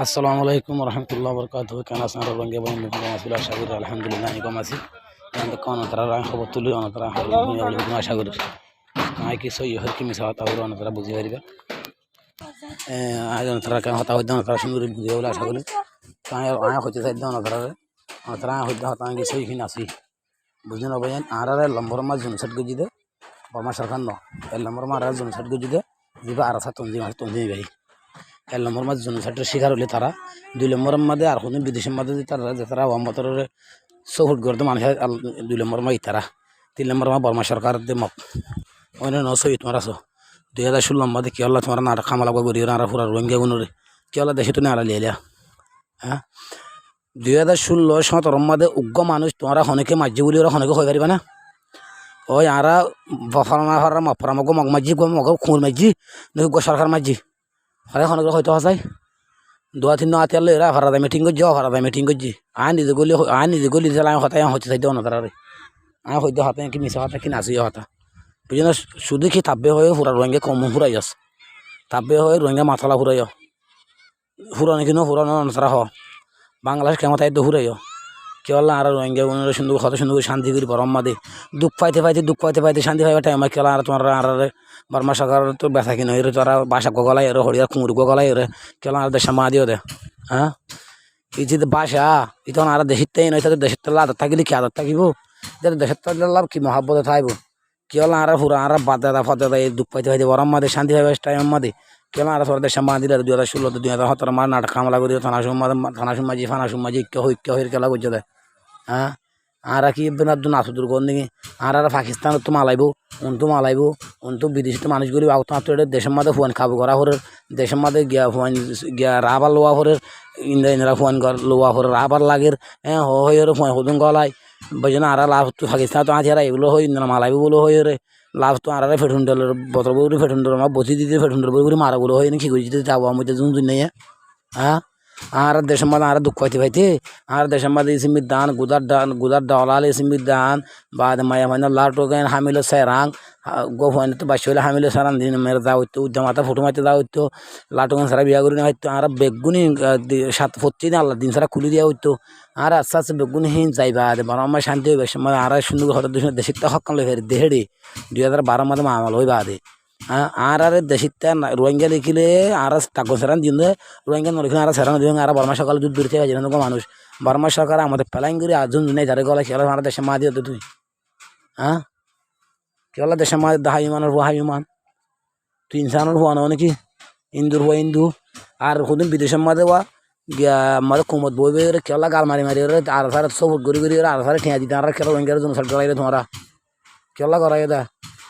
আসসালামু আলাইকুম রহমতুল্লাহ বরকাত কেন আছেন রঙ্গে বন্ধু আসলে আশা করি আলহামদুলিল্লাহ আমি কম আছি অনতারা খবর তুলি অনতারা আশা করি কি সই হর কি মিশা হতা হলো অনতারা বুঝি পারিবা অনতারা কেন হতা হইতে অনতারা সুন্দর বুঝি বলে আশা করি আয়া হইতে চাই অনতারা অনতারা হইতে হতা কি সইখিনি আছি বুঝি না ভাইয়ান আর লম্বর মাছ জনসেট গজি দে বর্মা সরকার ন এই লম্বর মাছ জনসেট গজি দে দিবা আর আসা তঞ্জি ভাই এক নম্বর মাঝে জনসাটের শিকার হলে তারা 2 নম্বরের মাঝে আর কোনো বিদেশের মাঝে তারা ওয়াম্বতরের সফট করতে মানুষের 2 নম্বর মাই তারা 3 নম্বর মা বর্মা সরকার দিয়ে মপ অন্য নসই তোমার আছো 2016 মাঝে কি আল্লাহ তোমার নাটক খামালা করি আর পুরা রোহিঙ্গা গুণরে কি আল্লাহ দেশে তো না লিয়া হ্যাঁ 2016-17 মাঝে উগ্র মানুষ তোমরা হনেকে মাঝি বলি ওরা হনেকে হয়ে পারিবে না ওই আরা ফলানা ফরা মফরামক মগ মাঝি মগ খুঁড় মাঝি নাকি সরকার মাঝি হরে হনকে হয়তো হাসাই 2-3 আতে আল্লাহ এরা ভাড়া মিটিং করছি ভাড়া মিটিং করছি নিজে গলি আমি হতাই হচ্ছে চাইতে অনতারে আমি হয়তো হাতে কি মিশা হাতে কি নাচি হতা বুঝি না শুধু কি তাব্বে হয়ে ফুরা রোহিঙ্গা কম ফুরাই আস তাব্বে হয়ে রোহিঙ্গা মাথালা ফুরাই ফুরানো কিন্তু ফুরানো অনতারা হ বাংলাদেশ কেমন তাই তো ফুরাই কেলা আর রোহিঙ্গা সুন্দর কত সুন্দর শান্তি করি বরম মাদে দুঃখ পাইতে শান্তি পাইবা টাইম কেলা আর তোমার আর বর্মা সরকার তো ব্যথা কিনে তোরা বাসা গলায় এর হরিয়ার কুমুর গলায় এর কেলা আর দেশে মা দিও দে হ্যাঁ এই যে বাসা এই তখন আর দেশের তাই নয় তাদের দেশের তাহলে আদর থাকিলে কি আদর থাকিব দেশের তাহলে লাভ কি মহাব্বতে থাকবো কেলা আর পুরা আর বাদে ফদে এই দুঃখ পাইতে বরম মাদে শান্তি পাইবে টাইম মাদে কেলা আর তোর দেশে মা দিলে 2016 2017 মার নাটক কামলা করি থানা সুমাজি ইক্য হয়ে কেলা করছে দে হ্যাঁ আর কি নাচুদুর কর নাকি আর পাকিস্তানত তো মালাইব তো মালাইব তো বিদেশি মানুষ গরিব আত্মীয় দেশের মধ্যে ফুয়ান খাবো করা হরের দেশের মধ্যে গিয়া ফুয়ান গিয়া রাবার লোয়া হরের ইন্দ্রা ফুয়ান লোয়া হরের রাবার লাগের হ্যাঁ হয়ে ফুয়ান হদুন গলায় বুঝে না আর লাভ তো পাকিস্তান তো আছে এগুলো হই ইন্দ্রা মালাইব বলে হয়ে রে লাভ তো আর ফেটুন্ডলের বতর বউরি ফেটুন্ডল আমার বসি দিতে ফেটুন্ডল বউরি মারাগুলো হয় না কি করে দিতে যাবো আমি জুন নেই হ্যাঁ আর দেশের মধ্যে আর দুঃখ পাইতে আর দেশের মধ্যে ইসিমির দান গুদার ডালাল ইসিমির দান বা মায়া মানে লাটোকেন হামিল সেরাং গোফান তো বাসি হলে হামিল সেরাং দিন মেরে দেওয়া হইতো উদ্যমাতা ফটো মারতে দেওয়া হইতো লাটোকেন সারা বিয়া করে নেওয়া হইতো আর বেগুনি 7 দিন আল্লাহ দিন সারা খুলে দেওয়া হইতো আর আস্তে আস্তে বেগুনিহীন যাইবা বারো আমার শান্তি হইবে মানে আর সুন্দর হঠাৎ দেশের তো হকাল ফের দেহেড়ে 2012 মাঝে মামাল হইবা দে আর দেশিতে রোহিঙ্গা দেখিলে আর টাকা সেরান দিন রোহিঙ্গা নলিখে আর সেরান দিন আর বর্মা সকাল দূর দূর থেকে যেন মানুষ বর্মা সরকার আমাদের ফেলাইন করে আজন নেই যারে গলা খেলা আমার দেশে মা দিয়ে তুই হ্যাঁ কেলা দেশে মা দাহা ইমানের হুয়া ইমান তুই ইনসানের হুয়া নাকি ইন্দুর হুয়া ইন্দু আর কোনদিন বিদেশের মা দেওয়া গিয়া আমাদের কুমত বই বই কেলা গাল মারি আর সারা সবুট গড়ি আর সারা ঠিয়া দিতে আর খেলা রোহিঙ্গার জন্য সার গলাই তোমরা কেলা করাই দা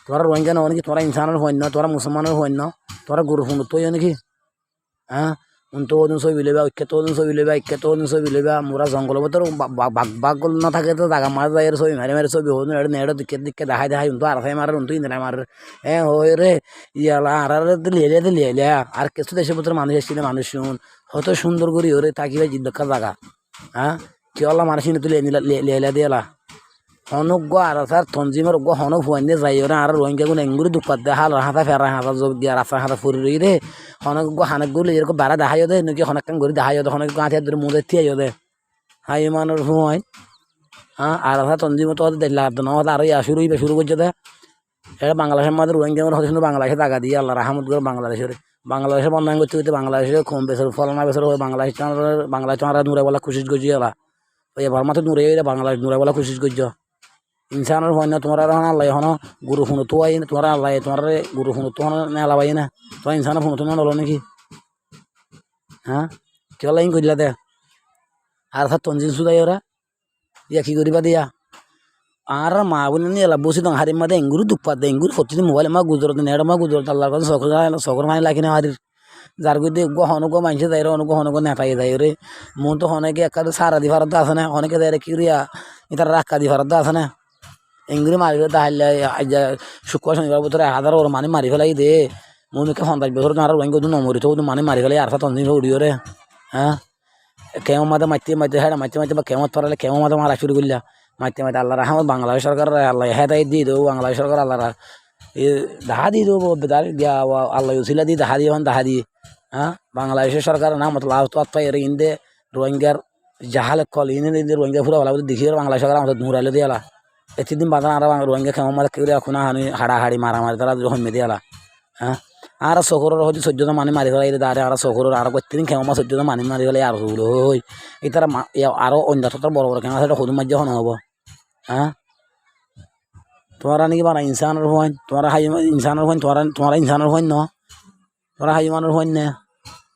তোরা রোহিঙ্গা না নাকি তোরা ইনসানের হইন না তোরা মুসলমানের হইন না তোরা গরু ফুন তো নাকি হ্যাঁ তো ওদিন ছবি লইবা ঐক্য তো ওদিন ছবি লইবা ঐক্য তো ওদিন ছবি লইবা মোরা জঙ্গল ভিতর বাঘ না থাকে তো জাগা মাছ যায় ছবি মারি ছবি হোন নেড়ে দিকে দেখাই তো আর মারে তো ইন্দ্রা মারে হ্যাঁ হয়ে রে ইয়ালা আর লিয়ে আর কিছু দেশের ভিতরে মানুষ এসেছিল মানুষ শুন হয়তো সুন্দর করি ওরে থাকিবে জিদ্দা জাগা হ্যাঁ কি হল্লা মানুষ তো লিয়ে দিয়েলা হনক আর স্যার তঞ্জিমের হনক হুয়াইনে যাই ওরা আর রোহিঙ্গা গুলো এঙ্গুরি দুপাত দে হাল হাতা ফেরা হাতা যোগ দিয়া রাস্তা হাতা ফুরি রই রে হনক হানক গুলো এরকম বাড়া দেখাইও দে নাকি হনক কান করে দেখাইও দে হনক গাঁথিয়া ধরে মুদে থিয়াইও দে হাই মানুষ হুয়াই হ্যাঁ আর তঞ্জিম তো দেখলা না আর শুরু করছে দে এটা বাংলাদেশের মধ্যে রোহিঙ্গা হতে শুধু বাংলাদেশে টাকা দিয়ে আল্লাহ রাহমত করে বাংলাদেশে বন্যায় করতে হইতে বাংলাদেশে কম বেসর ফলনা বেসর হয়ে বাংলাদেশ আমরা নুরে বলা খুশি করছি এলা ওই ভারমা তো নুরে বাংলাদেশ নুরে বলা খুশি করছো ইনসানের হয় না তোমার আল্লাহ হন গুরু ফোন তো আই তোমার আল্লাহ তোমার গুরু ফোন তো নেলা পাই না তোমার ইনসানের ফোন তো নলো নাকি হ্যাঁ কেউ লাইন করিলা দে আর স্যার তঞ্জিন সুদাই ওরা ইয়া কি করিবা দিয়া আর মা বলে নিয়ে এলা বসে তো হারির মাঝে এঙ্গুর দুঃখ পাতে এঙ্গুর সত্যি মোবাইল মা গুজরত নেড় মা গুজরত আল্লাহর কথা সকর মানে লাগি না হারির যার গিয়ে হনক মানছে যাই অনেক হনক নেতাই যাই রে মন তো অনেকে একাদে সারা দি ভারত আছে না অনেকে যাই কি রিয়া এটার রাক্কা দি ভারত আছে না এঙ্গুরি মারি তাহলে শুক্র শনিবার বছর 1000 ওর মানে মারি ফেলাই দে মনুকে 50 বছর আর রোহিঙ্গা নমরি তো মানে মারি ফেলাই আর তঞ্জিম উড়িও রে হ্যাঁ কেমন মাঝে মাইতে হ্যাঁ মাইতে বা কেমন পারালে কেমন মাঝে মারা শুরু করলা মাইতে আল্লাহ রাহমত বাংলাদেশ সরকার আল্লাহ হেদায় দিয়ে দেবো বাংলাদেশ সরকার আল্লাহ দাহা দিয়ে দেবো আল্লাহ উসিলা দিয়ে দাহা দিয়ে দাহা দিয়ে হ্যাঁ বাংলাদেশের সরকার না মতো লাভ তো পাই এর ইন্দে রোহিঙ্গার জাহালে কল ইন্দে রোহিঙ্গা পুরো ভালো দেখিয়ে বাংলাদেশ সরকার আমাদের নুরাইলে দিয়ালা এতদিন বাঁধা আর রোহিঙ্গা খেমা মারা কেউ এখন হাড়াহাড়ি মারামারি তারা হইমে দিয়ালা হ্যাঁ আর শহরের হয়তো 14 মানি মারি ফেলাই দাঁড়ে আর শহরের আরো প্রত্যেকদিন খেমা 14 মানি মারি ফেলাই আর হইল হই এই তারা আরো অন্য বড় বড় খেমা সেটা সদুম মাঝে হন হবো হ্যাঁ তোমরা নাকি বানা ইনসানের হইন তোমরা হাই ইনসানের হইন তোমরা ইনসানের হইন ন তোমরা হাই মানুষ হইন না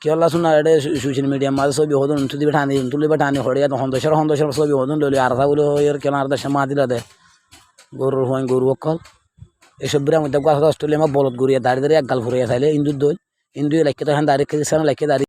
কি হল্লা শুনা এটা সোশ্যাল মিডিয়ার মাঝে ছবি হদুন তুলি বেঠানি তুলি বেঠানি হরিয়া সন্তোষের ছবি হদুন লইলি আর বলে এর কেন আর দেশে মা দিলা দে গরুর হইন গরু অকল এসব বিরা মধ্যে অস্ট্রেলিয়া বলদ গড়িয়া দাঁড়িয়ে দাঁড়িয়ে এক গাল ঘুরিয়া চাইলে ইন্দুর দোল ইন্দু লেখকে তো এখন দাঁড়িয়ে লেখকে দাঁড়িয়ে